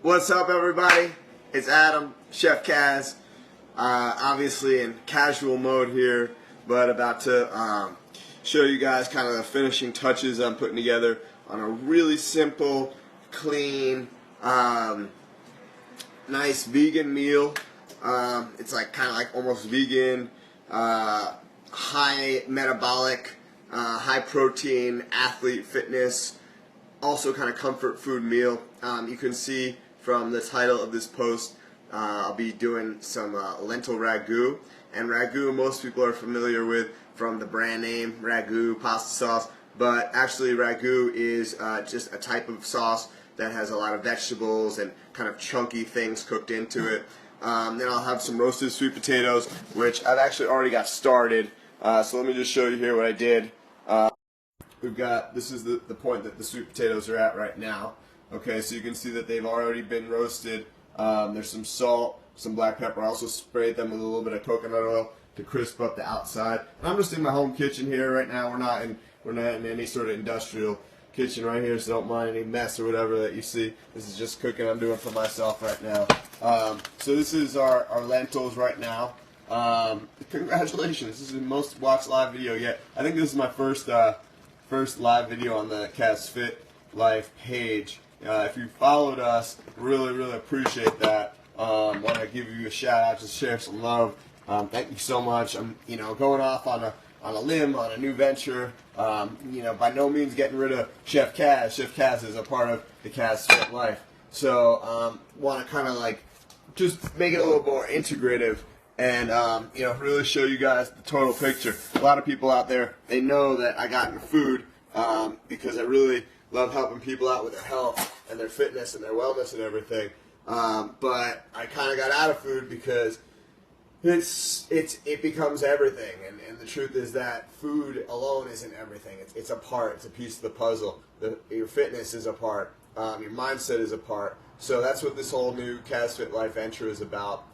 What's up, everybody? It's Adam, Chef Kaz. Obviously in casual mode here, but about to show you guys kind of the finishing touches I'm putting together on a really simple, clean, nice vegan meal. It's like kind of like almost vegan, high metabolic, high protein, athlete fitness, also kind of comfort food meal. You can see from the title of this post, I'll be doing some lentil ragu. And ragu, most people are familiar with from the brand name Ragu pasta sauce, but actually ragu is just a type of sauce that has a lot of vegetables and kind of chunky things cooked into it. Then I'll have some roasted sweet potatoes, which I've actually already got started. So let me just show you here what I did. This is the point that the sweet potatoes are at right now. Okay, so you can see that they've already been roasted. There's some salt, some black pepper. I also sprayed them with a little bit of coconut oil to crisp up the outside. And I'm just in my home kitchen here right now. We're not in any sort of industrial kitchen right here, so don't mind any mess or whatever that you see. This is just cooking I'm doing for myself right now. So this is our lentils right now. Congratulations, this is the most watched live video yet. I think this is my first live video on the Kaz Fit Life page. If you followed us, really appreciate that. Want to give you a shout out, just share some love. Thank you so much. I'm going off on a limb, on a new venture. By no means getting rid of Chef Kaz. Chef Kaz is a part of the Kaz Fit Life. So want to kind of like just make it a little more integrative and really show you guys the total picture. A lot of people out there, they know that I got into food because I really love helping people out with their health and their fitness and their wellness and everything. But I kind of got out of food because it becomes everything, and the truth is that food alone isn't everything. It's a part, it's a piece of the puzzle. Your fitness is a part, your mindset is a part. So that's what this whole new Kaz Fit Life venture is about.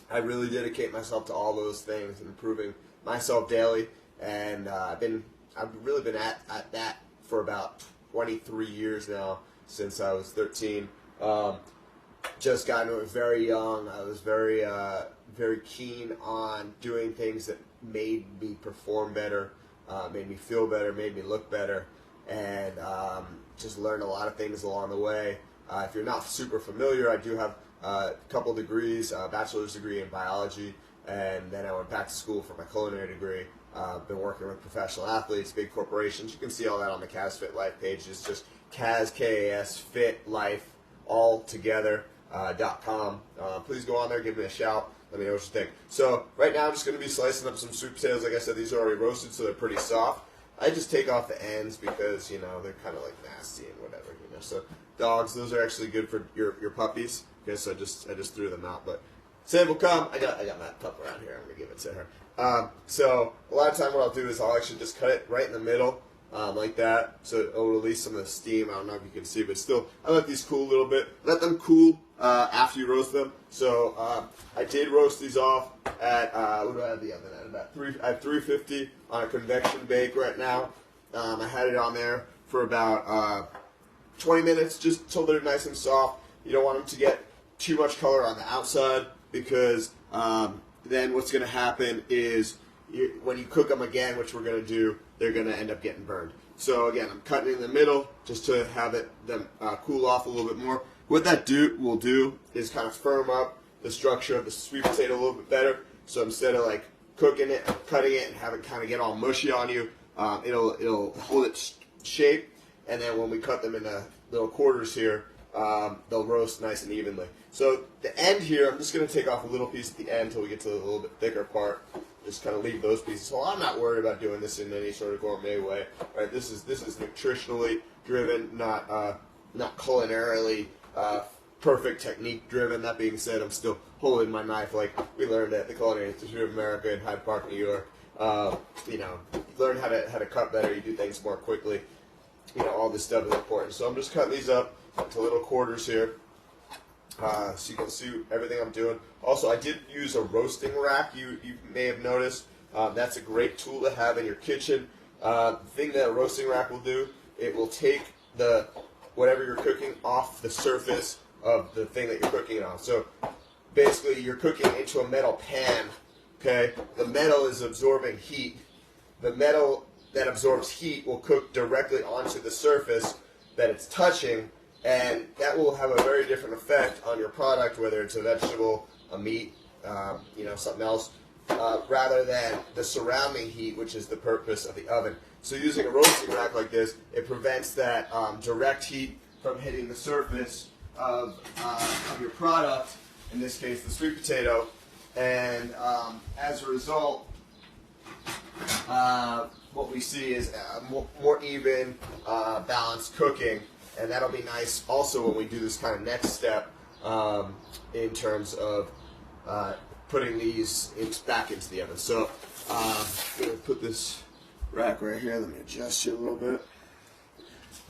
I really dedicate myself to all those things and improving myself daily, and I've really been at that for about 23 years now, since I was 13. Just got into it very young. I was very keen on doing things that made me perform better, made me feel better, made me look better, and just learned a lot of things along the way. If you're not super familiar, I do have a couple degrees, a bachelor's degree in biology, and then I went back to school for my culinary degree. Been working with professional athletes, big corporations. You can see all that on the Kaz Fit Life page. It's just Kaz, K-A-S, Fit Life, all together, .com. Please go on there, give me a shout, let me know what you think. So right now I'm just going to be slicing up some sweet potatoes. Like I said, these are already roasted, so they're pretty soft. I just take off the ends because, they're kind of like nasty and whatever, So dogs, those are actually good for your puppies. Okay, so I just threw them out, but Sam will come. I got my pup around here. I'm going to give it to her. So a lot of time what I'll do is I'll actually just cut it right in the middle, like that, so it'll release some of the steam. I don't know if you can see, but still, I let these cool a little bit. Let them cool after you roast them. So I did roast these off at, what do I have the oven at? At 350 on a convection bake right now. I had it on there for about 20 minutes, just till they're nice and soft. You don't want them to get too much color on the outside, because then what's going to happen is when you cook them again, which we're going to do, they're going to end up getting burned. So again, I'm cutting in the middle just to have them cool off a little bit more. What that will do is kind of firm up the structure of the sweet potato a little bit better. So instead of like cooking it, cutting it, and have it kind of get all mushy on you, it'll hold its shape. And then when we cut them into little quarters here, they'll roast nice and evenly. So the end here, I'm just going to take off a little piece at the end until we get to the little bit thicker part. Just kind of leave those pieces. So I'm not worried about doing this in any sort of gourmet way. Right? This is nutritionally driven, not culinarily perfect technique driven. That being said, I'm still holding my knife like we learned at the Culinary Institute of America in Hyde Park, New York. Learn how to cut better. You do things more quickly. All this stuff is important. So I'm just cutting these up to little quarters here, so you can see everything I'm doing. Also, I did use a roasting rack. You may have noticed. That's a great tool to have in your kitchen. The thing that a roasting rack will do, it will take the whatever you're cooking off the surface of the thing that you're cooking it on. So basically, you're cooking into a metal pan. Okay, the metal is absorbing heat. The metal that absorbs heat will cook directly onto the surface that it's touching, and that will have a very different effect on your product, whether it's a vegetable, a meat, something else, rather than the surrounding heat, which is the purpose of the oven. So using a roasting rack like this, it prevents that direct heat from hitting the surface of your product, in this case the sweet potato, and as a result, what we see is more even, balanced cooking, and that'll be nice also when we do this kind of next step in terms of putting these back into the oven. So I'm going to put this rack right here. Let me adjust it a little bit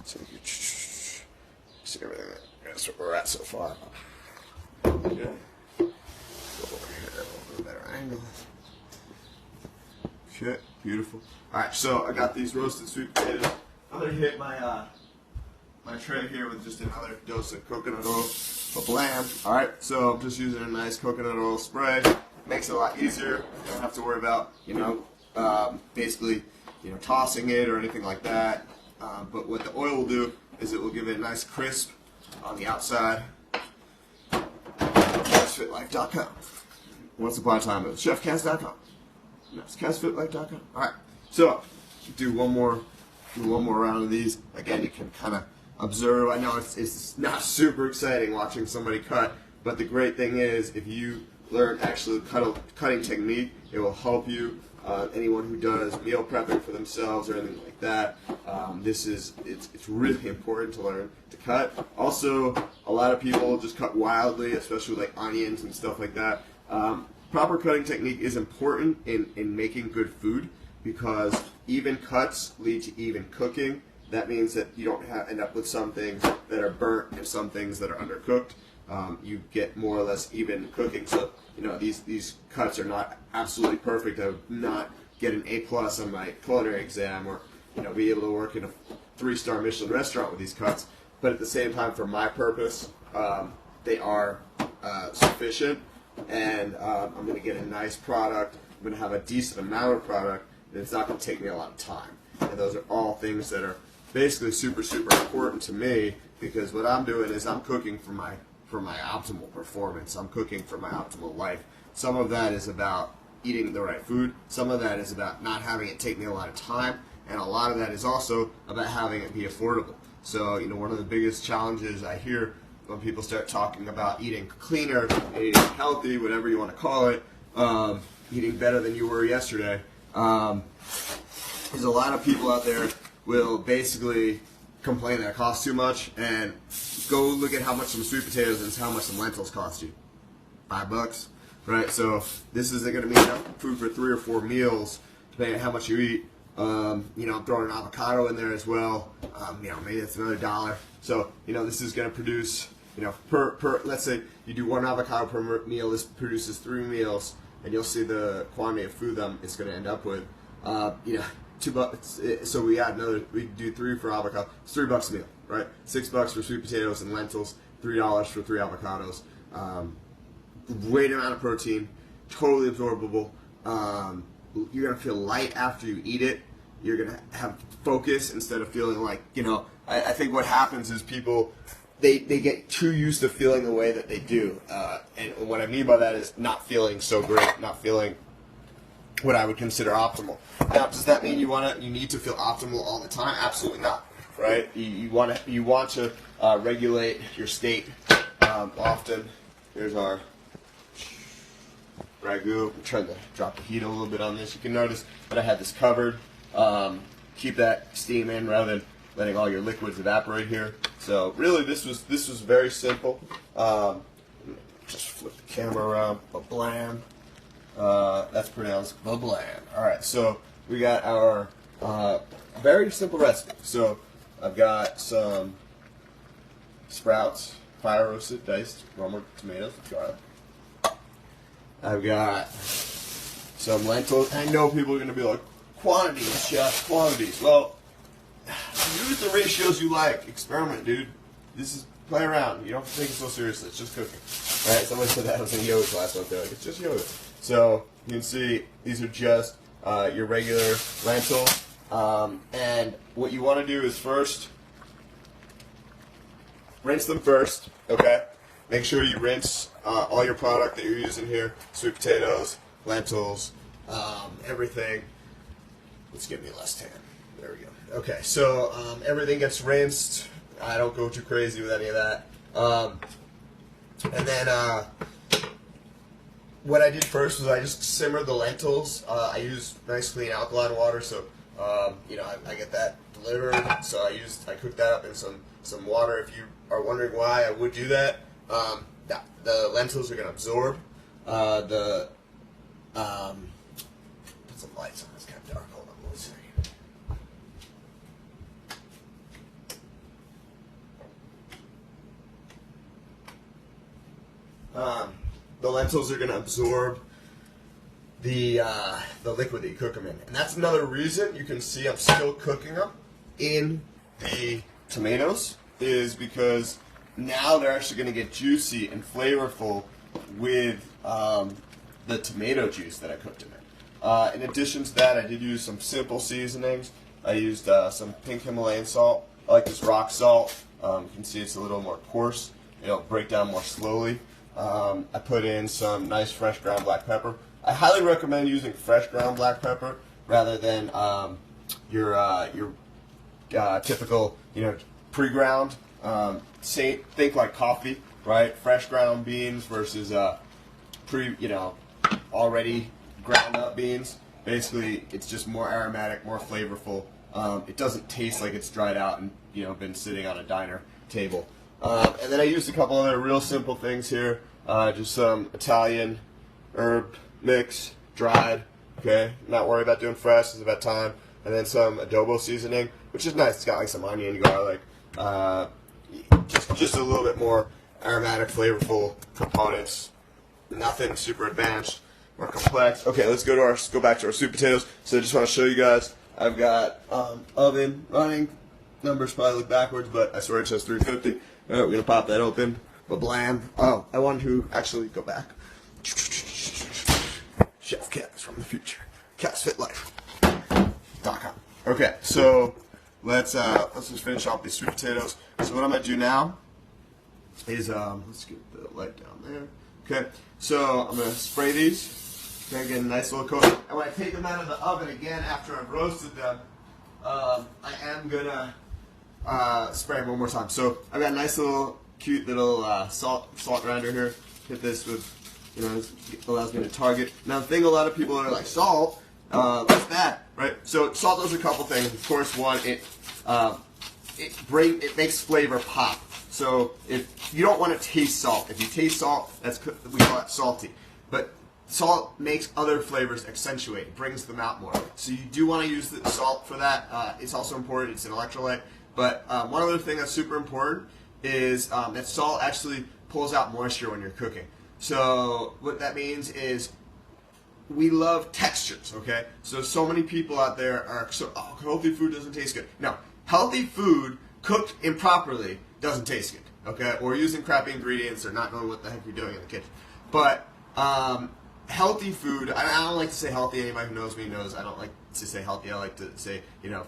so you can see everything. That's where we're at so far. Okay. Go over here, a little better angle. Okay, beautiful. Alright, so I got these roasted sweet potatoes. I'm going to hit my my tray here with just another dose of coconut oil. Blam. Alright, so I'm just using a nice coconut oil spray. Makes it a lot easier. You don't have to worry about, basically, tossing it or anything like that. But what the oil will do is it will give it a nice crisp on the outside. CastFitLife.com. Once upon a time it was ChefCast.com. No, it's CastFitLife.com. Alright, so do one more round of these. Again, you can kind of observe. I know it's not super exciting watching somebody cut, but the great thing is if you learn actually cutting technique, it will help you. Anyone who does meal prepping for themselves or anything like that, it's really important to learn to cut. Also, a lot of people just cut wildly, especially with like onions and stuff like that. Proper cutting technique is important in making good food because even cuts lead to even cooking. That means that you don't end up with some things that are burnt and some things that are undercooked. You get more or less even cooking. So these cuts are not absolutely perfect. I would not get an A+ on my culinary exam or be able to work in a 3-star Michelin restaurant with these cuts. But at the same time, for my purpose, they are sufficient, and I'm going to get a nice product. I'm going to have a decent amount of product, and it's not going to take me a lot of time. And those are all things that are basically super, super important to me because what I'm doing is I'm cooking for my optimal performance. I'm cooking for my optimal life. Some of that is about eating the right food. Some of that is about not having it take me a lot of time. And a lot of that is also about having it be affordable. So, one of the biggest challenges I hear when people start talking about eating cleaner, eating healthy, whatever you want to call it, eating better than you were yesterday, is a lot of people out there will basically complain that it costs too much, and go look at how much some sweet potatoes and how much some lentils cost you. $5, right? So this isn't going to be enough food for 3 or 4 meals, depending on how much you eat. I'm throwing an avocado in there as well. Maybe it's another $1. So this is going to produce, per let's say you do 1 avocado per meal. This produces 3 meals, and you'll see the quantity of food that it's going to end up with. $2. So we do 3 for avocado. It's $3 a meal, right? $6 for sweet potatoes and lentils. $3 for 3 avocados. Great amount of protein, totally absorbable. You're gonna feel light after you eat it. You're gonna have focus instead of feeling like I think what happens is people they get too used to feeling the way that they do, and what I mean by that is not feeling so great, not feeling what I would consider optimal. Now, does that mean you need to feel optimal all the time? Absolutely not, right? You want to regulate your state often. Here's our ragu. I'm trying to drop the heat a little bit on this. You can notice that I had this covered. Keep that steam in rather than letting all your liquids evaporate here. So really, this was very simple. Just flip the camera around. Blam. That's pronounced blam. All right, so we got our very simple recipe. So I've got some sprouts, fire roasted, diced, Roma tomatoes, garlic. I've got some lentils. I know people are going to be like, quantities, chef, quantities. Well, do it the ratios you like. Experiment, dude. This is play around. You don't have to take it so seriously. It's just cooking. All right. Somebody said that I was in yoga class one day. Like, it's just yoga. So you can see these are just your regular lentil. And what you want to do is first rinse them first. Okay. Make sure you rinse all your product that you're using here: sweet potatoes, lentils, everything. Let's give me less tan. There we go. Okay, so everything gets rinsed. I don't go too crazy with any of that. And then what I did first was I just simmered the lentils. I used nice clean alkaline water, so I get that delivered. So I cooked that up in some water. If you are wondering why I would do that, the lentils are going to absorb put some lights on. It's kind of dark. Hold on one second. The lentils are going to absorb the liquid that you cook them in, and that's another reason you can see I'm still cooking them in the tomatoes, is because now they're actually going to get juicy and flavorful with the tomato juice that I cooked them in. In addition to that, I did use some simple seasonings. I used some pink Himalayan salt. I like this rock salt. You can see it's a little more coarse. It'll break down more slowly. I put in some nice fresh ground black pepper. I highly recommend using fresh ground black pepper rather than your typical pre-ground. Think like coffee, right? Fresh ground beans versus already ground up beans. Basically, it's just more aromatic, more flavorful. It doesn't taste like it's dried out and been sitting on a diner table. And then I used a couple other real simple things here. Just some Italian herb mix, dried. Okay, not worried about doing fresh. It's about time. And then some adobo seasoning, which is nice. It's got like some onion, garlic, just a little bit more aromatic, flavorful components. Nothing super advanced or complex. Okay, let's go back to our sweet potatoes. So I just want to show you guys. I've got oven running. Numbers probably look backwards, but I swear it says 350. All right, we're gonna pop that open. Blam. Oh, I wanted to actually go back. Chef Kaz from the future. KazFitLife.com. Okay, so let's just finish off these sweet potatoes. So what I'm gonna do now is let's get the light down there. Okay, so I'm gonna spray these. Okay, get a nice little coat. And when I take them out of the oven again after I've roasted them, I am gonna spray them one more time. So I've got a nice little cute little salt grinder here. Hit this with, this allows me to target. Now the thing a lot of people are like, salt, what's that, right? So salt does a couple things. Of course, one, it makes flavor pop. So if you don't want to taste salt, if you taste salt, we call it salty. But salt makes other flavors accentuate. It brings them out more. So you do want to use the salt for that. It's also important. It's an electrolyte. But one other thing that's super important is that salt actually pulls out moisture when you're cooking. So what that means is we love textures, okay? So many people out there are, healthy food doesn't taste good. No, healthy food cooked improperly doesn't taste good, okay? Or using crappy ingredients or not knowing what the heck you're doing in the kitchen. But healthy food, I don't like to say healthy. Anybody who knows me knows I don't like to say healthy. I like to say,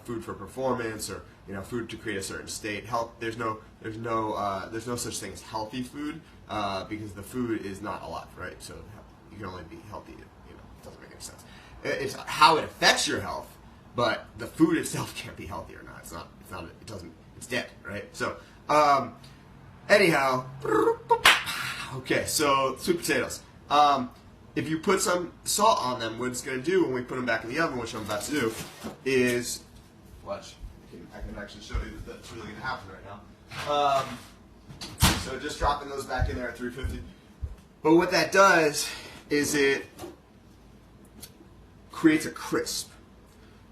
food for performance or, food to create a certain state. There's no such thing as healthy food because the food is not alive, right? So you can only be healthy. It doesn't make any sense. It's how it affects your health, but the food itself can't be healthy or not. It's not. It doesn't. It's dead, right? So anyhow, okay. So sweet potatoes. If you put some salt on them, what it's going to do when we put them back in the oven, which I'm about to do, is watch. I can actually show you that that's really going to happen right now. So just dropping those back in there at 350. But what that does is it creates a crisp.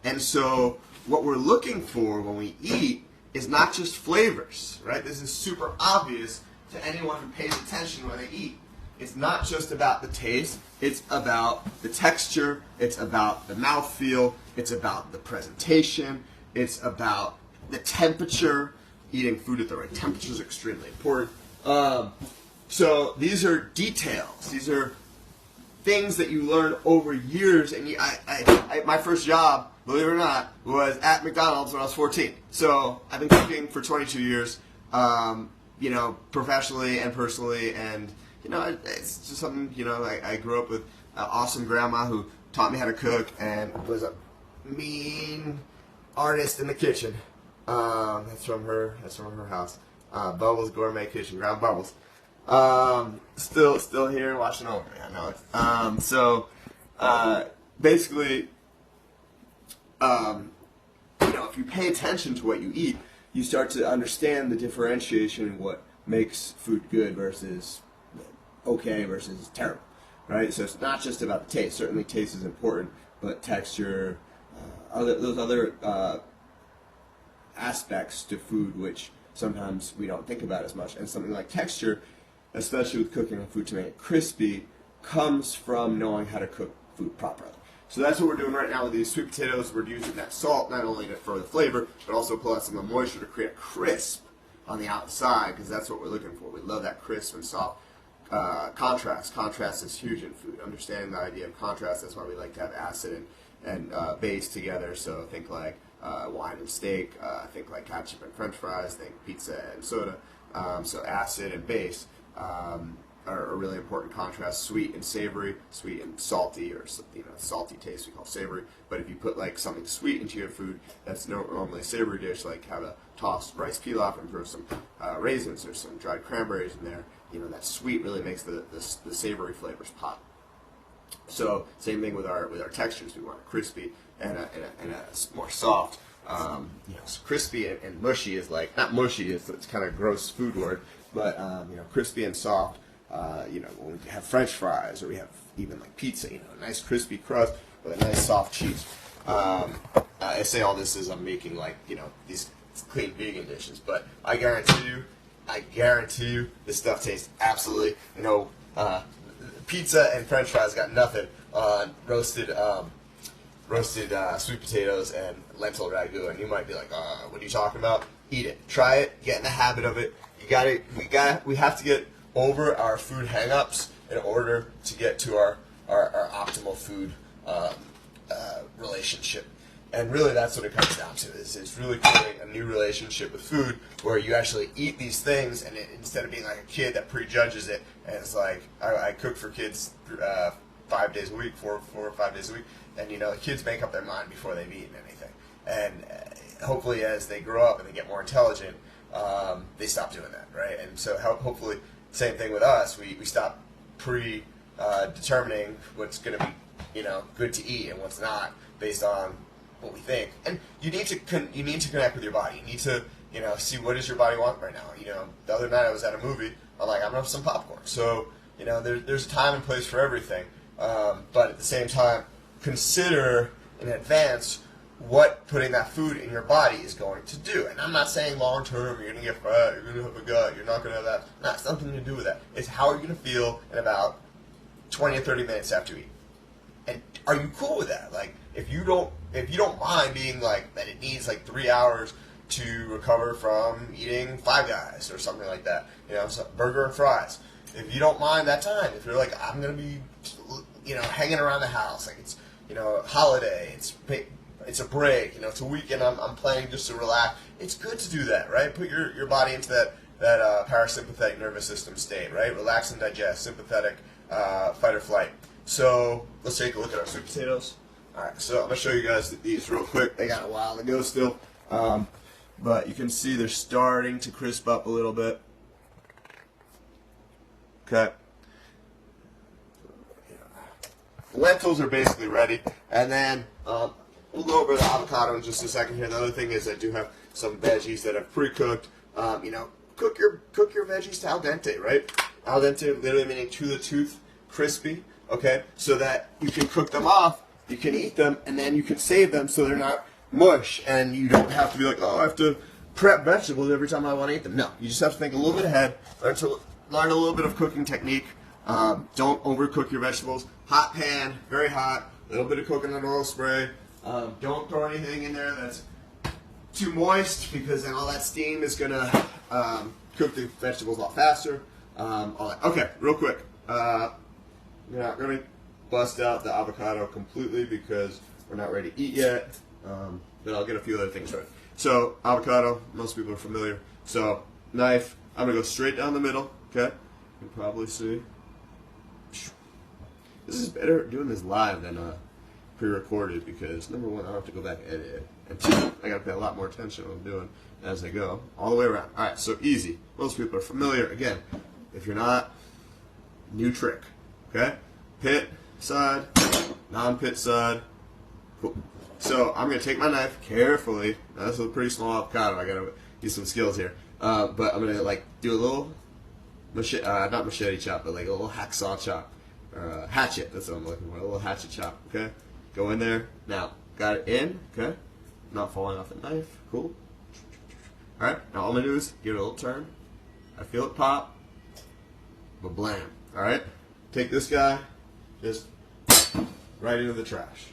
And so what we're looking for when we eat is not just flavors, right? This is super obvious to anyone who pays attention when they eat. It's not just about the taste, it's about the texture, it's about the mouthfeel, it's about the presentation, it's about the temperature, eating food at the right temperature is extremely important. So these are details. These are things that you learn over years. And my first job, believe it or not, was at McDonald's when I was 14. So I've been cooking for 22 years, professionally and personally. And, it's just something, I grew up with an awesome grandma who taught me how to cook and was a mean artist in the kitchen. That's from her house. Bubbles Gourmet Kitchen, Ground Bubbles. Still here watching over me. I know it. Basically, if you pay attention to what you eat, you start to understand the differentiation in what makes food good versus okay versus terrible, right? So it's not just about the taste. Certainly, taste is important, but texture, those other aspects to food which sometimes we don't think about as much. And something like texture, especially with cooking on food to make it crispy, comes from knowing how to cook food properly. So that's what we're doing right now with these sweet potatoes. We're using that salt not only for the flavor, but also pull out some of the moisture to create a crisp on the outside, because that's what we're looking for. We love that crisp and soft contrast. Contrast is huge in food. Understanding the idea of contrast, that's why we like to have acid and base together. So think like wine and steak, think like ketchup and french fries, think pizza and soda. So acid and base are a really important contrast. Sweet and savory, sweet and salty, or salty taste we call savory. But if you put like something sweet into your food, that's normally a savory dish, like have a tossed rice pilaf and throw some raisins or some dried cranberries in there. That sweet really makes the savory flavors pop. So same thing with our textures. We want it crispy and a more soft. So crispy and mushy is like, not mushy, it's kind of a gross food word, but crispy and soft. When we have French fries, or we have even like pizza, a nice crispy crust with a nice soft cheese. I say all this as I'm making these clean vegan dishes, but I guarantee you, this stuff tastes absolutely, pizza and French fries got nothing on roasted sweet potatoes and lentil ragu, and you might be like, what are you talking about? Eat it, try it, get in the habit of it. We have to get over our food hang-ups in order to get to our optimal food relationship. And really that's what it comes down to, is it's really creating a new relationship with food where you actually eat these things, and instead of being like a kid that prejudges it, and it's like, I cook for kids 5 days a week, 4 or 5 days a week, and the kids make up their mind before they've eaten anything. And hopefully as they grow up and they get more intelligent, they stop doing that, right? And so hopefully, same thing with us, we stop determining what's going to be, good to eat and what's not based on what we think. And you need to connect with your body. You need to, see what does your body want right now. The other night I was at a movie. I'm like, I'm gonna have some popcorn. So, there's a time and place for everything. But at the same time, consider in advance what putting that food in your body is going to do. And I'm not saying long term you're gonna get fat, you're gonna have a gut, you're not gonna have that. No, it's nothing to do with that. It's how are you gonna feel in about 20 or 30 minutes after you eat. And are you cool with that? Like, if you don't mind being like that, it needs like 3 hours to recover from eating Five Guys or something like that, burger and fries. If you don't mind that time, if you're like, I'm gonna be, hanging around the house, like it's, a holiday, it's a break, it's a weekend, I'm planning just to relax. It's good to do that, right? Put your body into that parasympathetic nervous system state, right? Relax and digest, sympathetic, fight or flight. So let's take a look at our sweet potatoes. All right, so I'm gonna show you guys these real quick. They got a while to go still, but you can see they're starting to crisp up a little bit. Okay. Lentils are basically ready, and then we'll go over the avocado in just a second here. The other thing is I do have some veggies that I've pre-cooked. Cook your veggies to al dente, right? Al dente literally meaning to the tooth, crispy. Okay, so that you can cook them off, you can eat them, and then you can save them so they're not mush, and you don't have to be like, oh, I have to prep vegetables every time I want to eat them. No, you just have to think a little bit ahead, learn a little bit of cooking technique. Don't overcook your vegetables. Hot pan, very hot, a little bit of coconut oil spray. Don't throw anything in there that's too moist because then all that steam is gonna cook the vegetables a lot faster. All that. Okay, real quick. We're not gonna bust out the avocado completely because we're not ready to eat yet. But I'll get a few other things right. So avocado, most people are familiar. So knife, I'm gonna go straight down the middle. Okay, you can probably see. This is better doing this live than pre-recorded because number one, I don't have to go back and edit it, and two, I gotta pay a lot more attention to what I'm doing as I go all the way around. All right, so easy. Most people are familiar. Again, if you're not, new trick. Okay, pit side, non-pit side. Cool. So I'm gonna take my knife carefully. Now, this is a pretty small avocado. I gotta use some skills here, but I'm gonna like do a little machete, not machete chop, but like a little hacksaw chop. Hatchet, that's what I'm looking for, a little hatchet chop, okay? Go in there, now, got it in, okay? Not falling off the knife, cool. Alright, now all I'm going to do is give it a little turn. I feel it pop, but blam, alright? Take this guy, just right into the trash.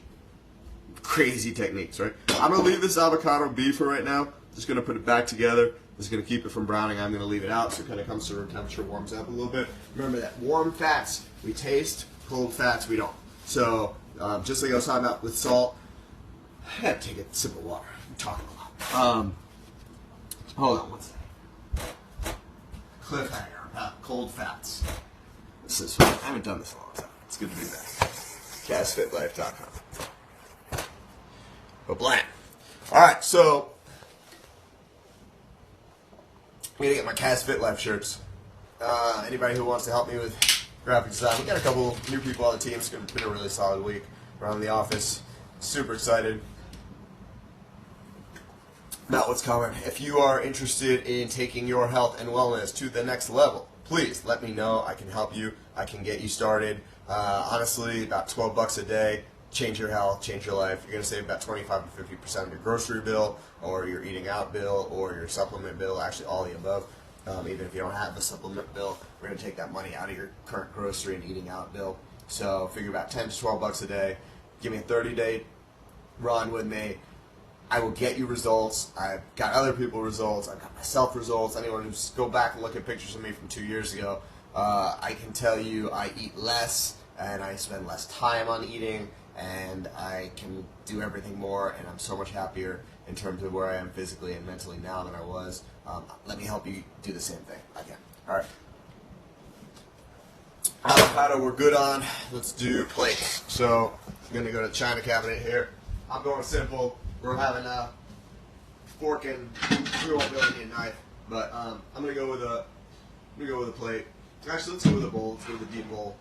Crazy techniques, right? I'm going to leave this avocado be for right now, just going to put it back together. This is going to keep it from browning. I'm going to leave it out so it kind of comes to room temperature, warms up a little bit. Remember that warm fats we taste, cold fats we don't. So just like I was talking about with salt, I got to take a sip of water. I'm talking a lot. Hold on one second. Cliffhanger about cold fats. This is fun. I haven't done this in a long time. It's good to be back. CastFitLife.com. But blam. All right, so I'm going to get my Cast Fit Life shirts. Anybody who wants to help me with graphic design. We got a couple new people on the team. It's been a really solid week around the office. Super excited about what's coming. If you are interested in taking your health and wellness to the next level, please let me know. I can help you. I can get you started. Honestly, about $12 a day. Change your health, change your life. You're going to save about 25 to 50% of your grocery bill, or your eating out bill, or your supplement bill, actually all the above. Even if you don't have a supplement bill, we're going to take that money out of your current grocery and eating out bill. So figure about 10 to 12 bucks a day. Give me a 30-day run with me. I will get you results. I've got other people results. I've got myself results. Anyone who's go back and look at pictures of me from 2 years ago, I can tell you I eat less and I spend less time on eating, and I can do everything more, and I'm so much happier in terms of where I am physically and mentally now than I was. Let me help you do the same thing again. All right. Avocado we're good on. Let's do plates. So I'm going to go to the china cabinet here. I'm going simple. We're having a fork and we won't really need a knife, but I'm going to go with a plate. Actually, let's go with a bowl. Let's go with a deep bowl.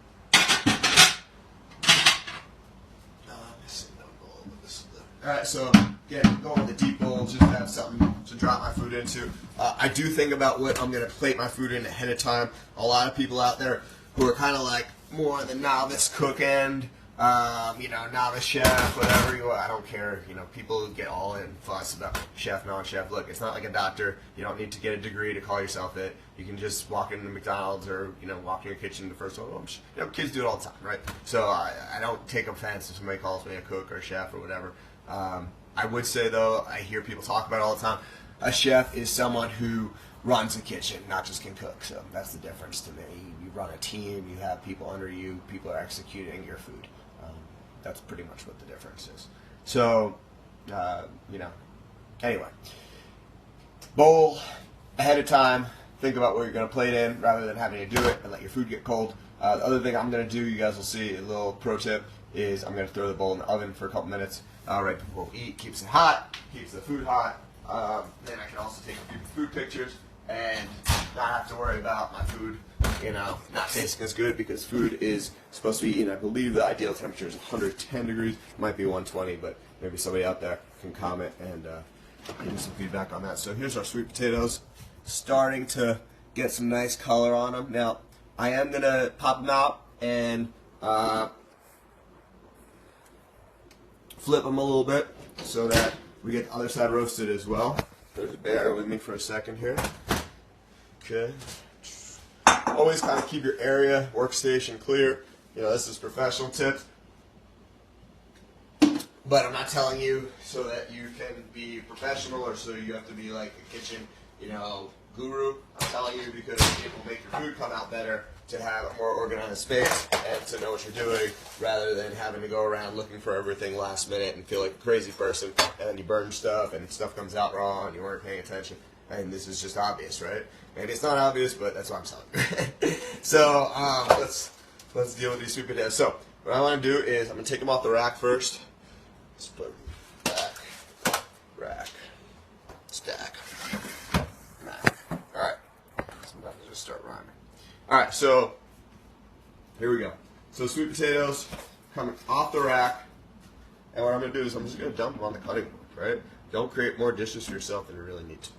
Alright, so again, going with the deep bowl, just have something to drop my food into. I do think about what I'm going to plate my food in ahead of time. A lot of people out there who are kind of like more on the novice cook end, novice chef, whatever you want. I don't care. People get all in fuss about chef, non-chef. Look, it's not like a doctor. You don't need to get a degree to call yourself it. You can just walk into McDonald's or, walk in your kitchen the first one. Kids do it all the time, right? So I don't take offense if somebody calls me a cook or a chef or whatever. I would say, though, I hear people talk about it all the time, a chef is someone who runs a kitchen, not just can cook. So that's the difference to me. You run a team, you have people under you, people are executing your food. That's pretty much what the difference is. So, anyway. Bowl, ahead of time, think about where you're going to plate in rather than having to do it and let your food get cold. The other thing I'm going to do, you guys will see, a little pro tip, is I'm going to throw the bowl in the oven for a couple minutes right before we eat. Keeps it hot, keeps the food hot. Then I can also take a few food pictures and not have to worry about my food, not tasting as good, because food is supposed to be eaten. I believe the ideal temperature is 110 degrees. It might be 120, but maybe somebody out there can comment and give me some feedback on that. So here's our sweet potatoes, starting to get some nice color on them. Now, I am going to pop them out and flip them a little bit so that we get the other side roasted as well. Bear with me for a second here. Okay. Always kind of keep your area, workstation clear. This is professional tips. But I'm not telling you so that you can be professional or so you have to be like a kitchen, guru. I'm telling you because it will make your food come out better, to have a more organized space and to know what you're doing rather than having to go around looking for everything last minute and feel like a crazy person, and then you burn stuff and stuff comes out wrong and you weren't paying attention. And this is just obvious, right? Maybe it's not obvious, but that's what I'm telling you. So let's deal with these sweet potatoes. So what I want to do is I'm going to take them off the rack first. Let's put rack, stack, rack. All right. Sometimes I just start rhyming. All right, so here we go. So sweet potatoes coming off the rack, and what I'm going to do is I'm just going to dump them on the cutting board, right? Don't create more dishes for yourself than you really need to.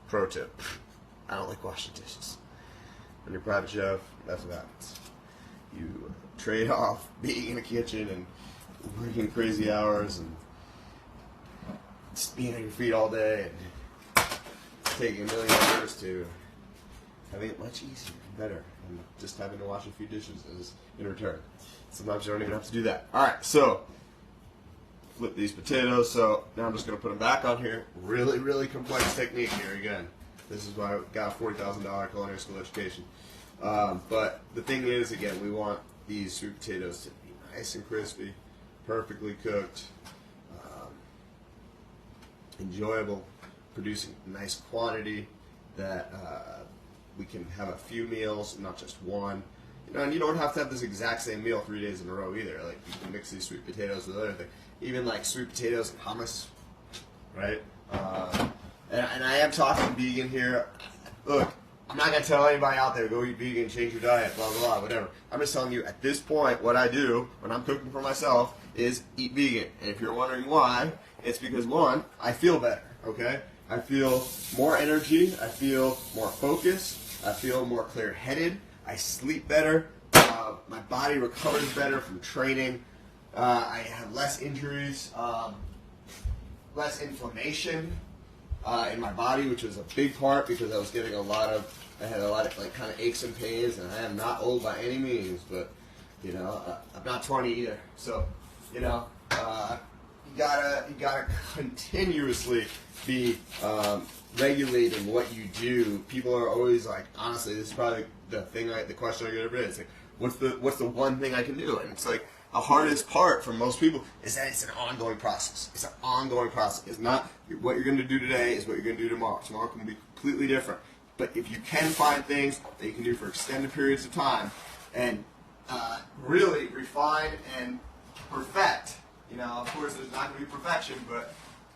Pro tip: I don't like washing dishes. When you're a private chef, that's what happens. You trade off being in a kitchen and working crazy hours and just being on your feet all day and taking a million hours to having it much easier and better and just having to wash a few dishes is in return. Sometimes you don't even have to do that. Alright, so flip these potatoes. So now I'm just going to put them back on here. Really, really complex technique here again. This is why I got a $40,000 culinary school education. But the thing is, again, we want these sweet potatoes to be nice and crispy, perfectly cooked, enjoyable, producing nice quantity that we can have a few meals, not just one. And you don't have to have this exact same meal 3 days in a row either. Like, you can mix these sweet potatoes with other things. Even like sweet potatoes and hummus, right? And I am talking vegan here. Look, I'm not going to tell anybody out there, go eat vegan, change your diet, blah, blah, blah, whatever. I'm just telling you, at this point, what I do when I'm cooking for myself is eat vegan. And if you're wondering why, it's because, one, I feel better, okay? I feel more energy. I feel more focused. I feel more clear-headed. I sleep better. My body recovers better from training. I have less injuries, less inflammation in my body, which was a big part because I was getting I had a lot of like kind of aches and pains, and I am not old by any means, but I'm not 20 either. So, you gotta continuously be regulating what you do. People are always like, honestly, this is probably the question I get every day. It's like, what's the one thing I can do? And it's like, the hardest part for most people is that it's an ongoing process. It's an ongoing process. It's not what you're going to do today is what you're going to do tomorrow. Tomorrow can be completely different. But if you can find things that you can do for extended periods of time and really refine and perfect, of course there's not going to be perfection, but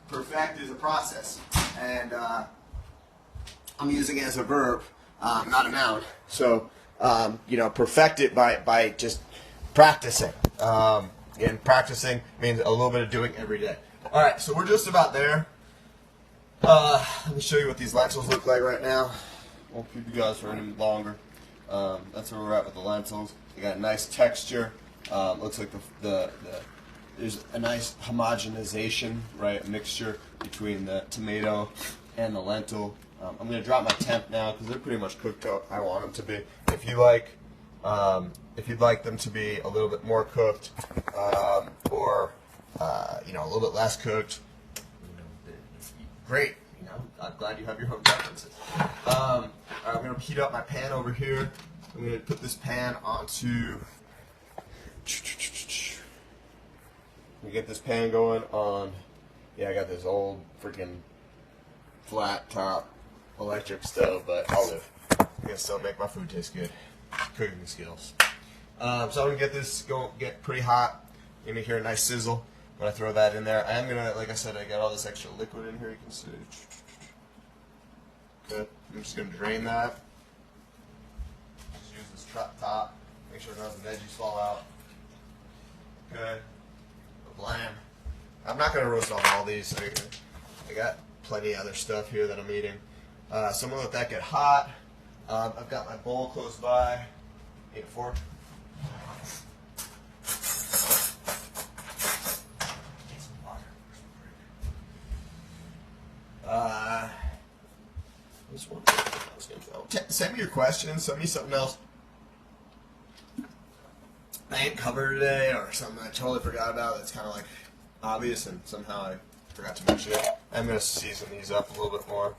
perfect is a process. And I'm using it as a verb, not a noun. So, perfect it by just practicing. And practicing means a little bit of doing every day. All right, so we're just about there. Let me show you what these lentils look like right now. Won't keep you guys for any longer. That's where we're at with the lentils. They got a nice texture. Looks like there's a nice homogenization, right? A mixture between the tomato and the lentil. I'm going to drop my temp now because they're pretty much cooked out. I want them to be. If you'd like them to be a little bit more cooked, or a little bit less cooked, great. I'm glad you have your own preferences. All right, I'm going to heat up my pan over here. I'm going to put this pan onto. Let me get this pan going on. Yeah, I got this old freaking flat top electric stove, but I'll live. I can still make my food taste good. Cooking skills. So I'm going to get this get pretty hot. You're going to hear a nice sizzle when I throw that in there. I am going to, like I said, I got all this extra liquid in here, you can see. Good. I'm just going to drain that. Just use this top. Make sure none of the veggies fall out. Okay. Blam. I'm not going to roast off all these. I got plenty of other stuff here that I'm eating. So I'm going to let that get hot. I've got my bowl close by. Need a fork. This one. Send me your questions. Send me something else I ain't covered today, or something I totally forgot about. That's kind of like obvious, and somehow I forgot to mention it. I'm going to season these up a little bit more.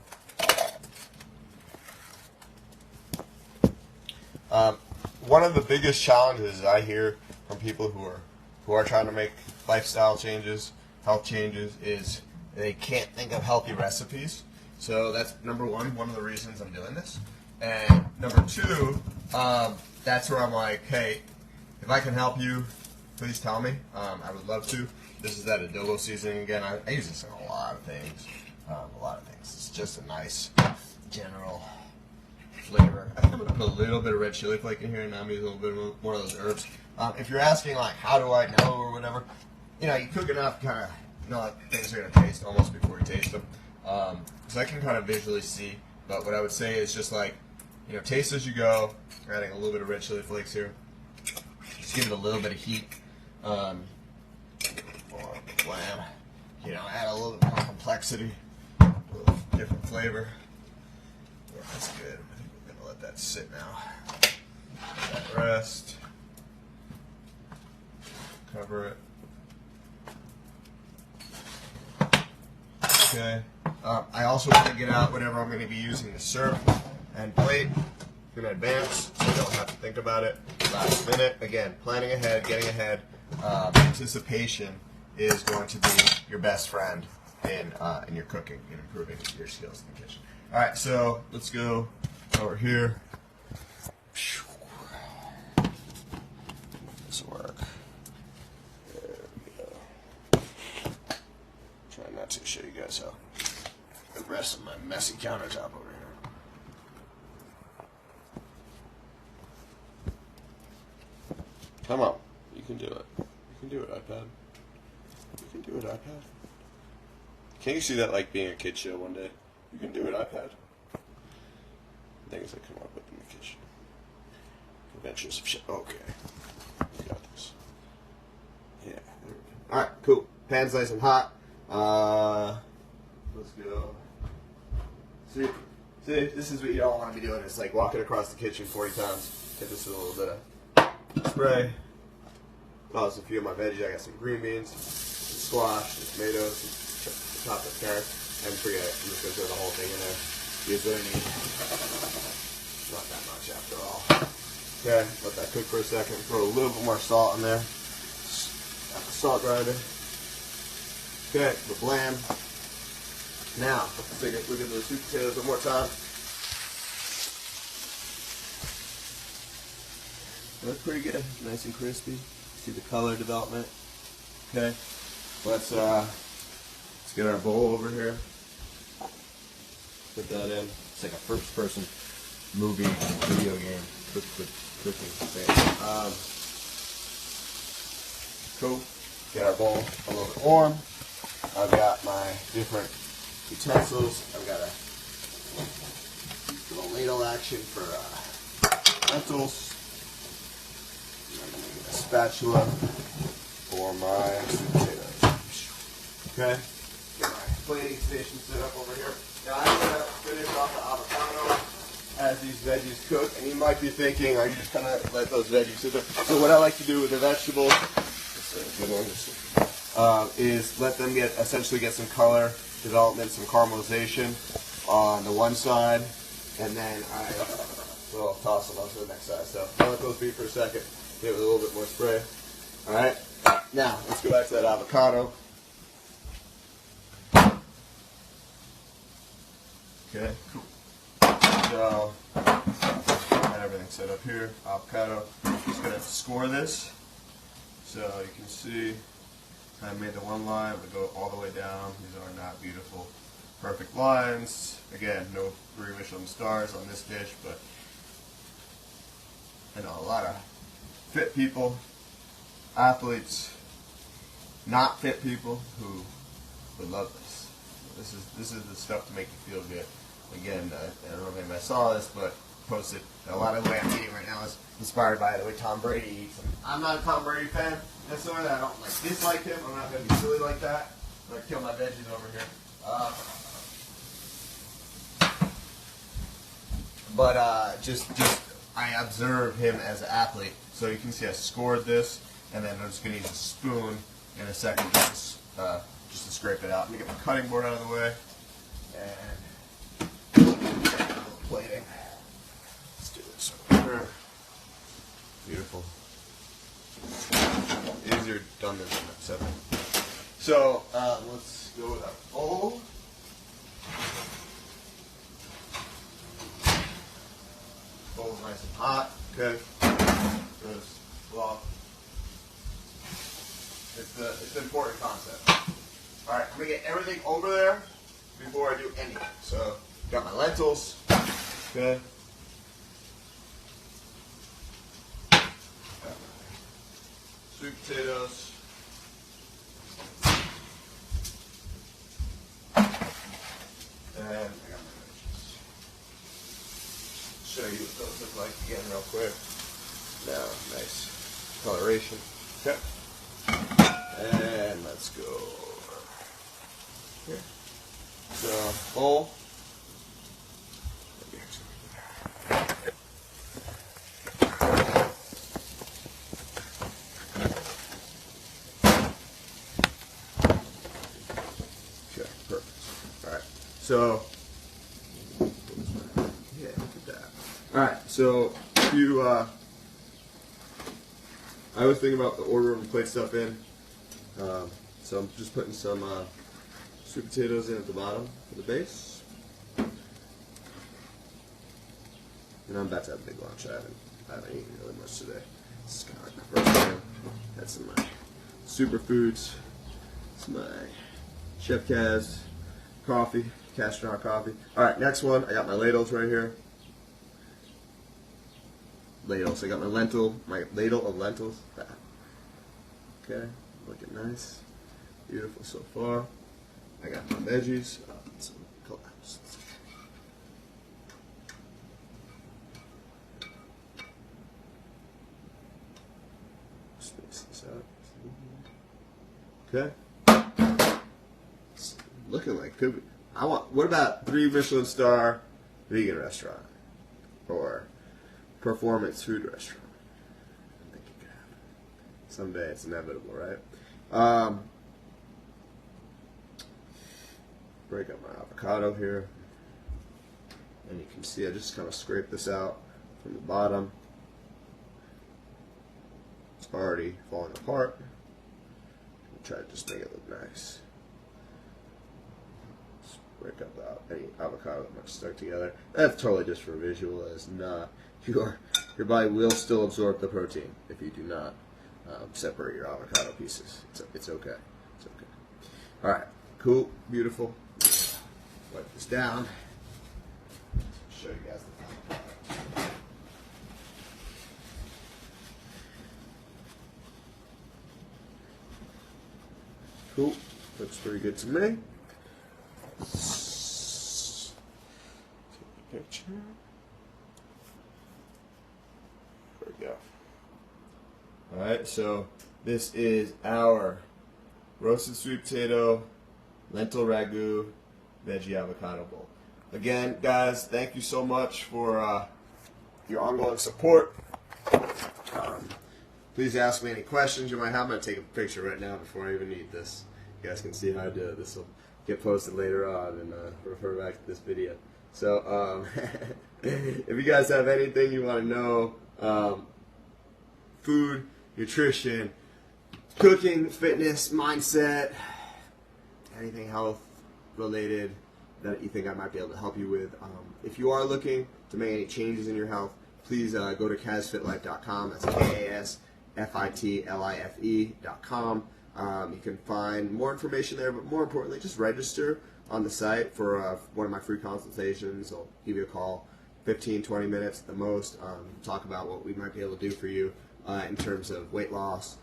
One of the biggest challenges I hear from people who are trying to make lifestyle changes, health changes, is they can't think of healthy recipes. So that's number one of the reasons I'm doing this. And number two, that's where I'm like, hey, if I can help you, please tell me. I would love to. This is that adobo seasoning again. I use this in a lot of things. It's just a nice general flavor. I think I'm gonna put a little bit of red chili flake in here, and now maybe a little bit more of those herbs. If you're asking like, how do I know or whatever, you know, you cook enough, kind of know how things are gonna taste almost before you taste them. So I can kind of visually see. But what I would say is just like, you know, taste as you go. Adding a little bit of red chili flakes here. Just give it a little bit of heat. Or blam. You know, add a little bit more complexity, a little different flavor. Yeah, that's good. I think we're gonna let that sit now. Let that rest. Cover it. Okay. I also want to get out whatever I'm going to be using to serve and plate in advance, so I don't have to think about it last minute. Again, planning ahead, getting ahead. Anticipation is going to be your best friend in your cooking and improving your skills in the kitchen. All right, so let's go over here. This will work. There we go. Try not to show you guys how the rest of my messy countertop over here. Come on, you can do it. You can do it, iPad. You can do it, iPad. Can't you see that like being a kid show one day? You can do it, iPad. Things I come up with in the kitchen. Adventures of shit. Okay. We got this. Yeah. Alright, cool. Pan's nice and hot. Let's go. See, this is what you don't want to be doing. It's like walking across the kitchen 40 times. Hit this with a little bit of spray. Toss a few of my veggies. I got some green beans, some squash, some tomatoes, some chopped carrots, and forget it. I'm just going to throw the whole thing in there. Use what I need. Not that much after all. Okay, let that cook for a second. Throw a little bit more salt in there. Got the salt grinder. Okay, the blam. Now, let's take a look at those sweet potatoes one more time. They look pretty good, nice and crispy. See the color development. Okay, let's get our bowl over here. Put that in. It's like a first-person movie video game. Cooking thing. Cool. Get our bowl a little bit warm. I've got my different utensils. I've got a little ladle action for lentils. I'm going to get a spatula for my sweet potatoes. Okay. Get my plating station set up over here. Now I'm going to finish off the avocado as these veggies cook. And you might be thinking, are you just going to let those veggies sit there? So what I like to do with the vegetables is let them essentially get some color development, some caramelization on the one side, and then I will toss them onto the next side. So I'll let those be for a second. Give it with a little bit more spray. All right. Now let's go back to that avocado. Okay. Cool. So got everything set up here. Avocado. Just gonna score this. So you can see I made the one line, but go all the way down. These are not beautiful, perfect lines. Again, no 3 Michelin stars on this dish, but I know a lot of fit people, athletes, not fit people who would love this. This is the stuff to make you feel good. Again, I don't know if anybody saw this, but posted a lot of the way I'm eating right now is inspired by the way Tom Brady eats. And I'm not a Tom Brady fan necessarily. I don't dislike him. I'm not going to be silly like that. I'm going to kill my veggies over here. But just I observe him as an athlete. So you can see I scored this, and then I'm just going to use a spoon in a second just just to scrape it out. Let me get my cutting board out of the way and plating. Let's do this over here. Beautiful. Easier done than said. So let's go with our bowl. Bowl's nice and hot. Okay. Because, well, it's the important concept. All right, I'm gonna get everything over there before I do anything. So, got my lentils. Okay. Got my sweet potatoes. And I got my veggies. Show you what those look like again real quick. Now, nice coloration. Okay. And let's go here. So, bowl. Okay, perfect. Alright, so, yeah, look at that. Alright, so, if you, I was thinking about the order of plate stuff in. So I'm just putting some sweet potatoes in at the bottom for the base. And I'm about to have a big lunch. I haven't eaten really much today. This is kind of like my first meal. That's some of my superfoods. It's my Chef Kaz coffee, Castronaught coffee. Alright, next one. I got my ladles right here. Ladles. I got my ladle of lentils. Okay, looking nice. Beautiful so far. I got my veggies. Some collapse. Space this out. Okay. It's looking like could be. What about 3 Michelin star vegan restaurant or performance food restaurant? I think it could happen. Someday it's inevitable, right? Break up my avocado here. And you can see I just kind of scrape this out from the bottom. It's already falling apart. I'll try to just make it look nice. Just break up any avocado that might stuck together. That's totally just for visual, as not your body will still absorb the protein if you do not separate your avocado pieces. It's okay. It's okay. All right, cool, beautiful. Wipe this down. Show you guys the final. Cool, looks pretty good to me. Take a picture. There we go. Alright, so this is our roasted sweet potato, lentil ragu, veggie avocado bowl. Again, guys, thank you so much for your ongoing support. Please ask me any questions you might have. I'm going to take a picture right now before I even eat this. You guys can see how I do it. This will get posted later on and refer back to this video. So, if you guys have anything you want to know, food, nutrition, cooking, fitness, mindset, anything health related that you think I might be able to help you with. If you are looking to make any changes in your health, please go to KazFitLife.com. That's KASFITLIFE.com. You can find more information there, but more importantly, just register on the site for one of my free consultations. I'll give you a call, 15, 20 minutes at the most, talk about what we might be able to do for you in terms of weight loss,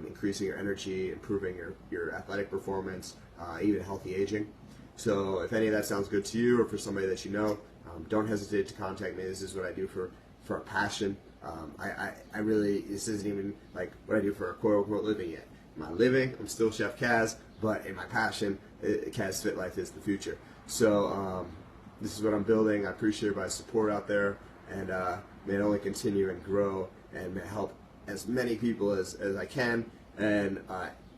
increasing your energy, improving your athletic performance, even healthy aging. So if any of that sounds good to you or for somebody that you know, don't hesitate to contact me. This is what I do for a passion. I really, this isn't even like what I do for a quote-unquote living yet. My living, I'm still Chef Kaz, but in my passion, Kaz Fit Life is the future. So this is what I'm building. I appreciate everybody's support out there, and may it only continue and grow and may help as many people as I can, and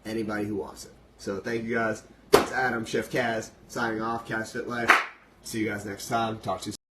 anybody who wants it. So thank you guys. It's Adam, Chef Kaz, signing off. Kaz Fit Life. See you guys next time. Talk to you soon.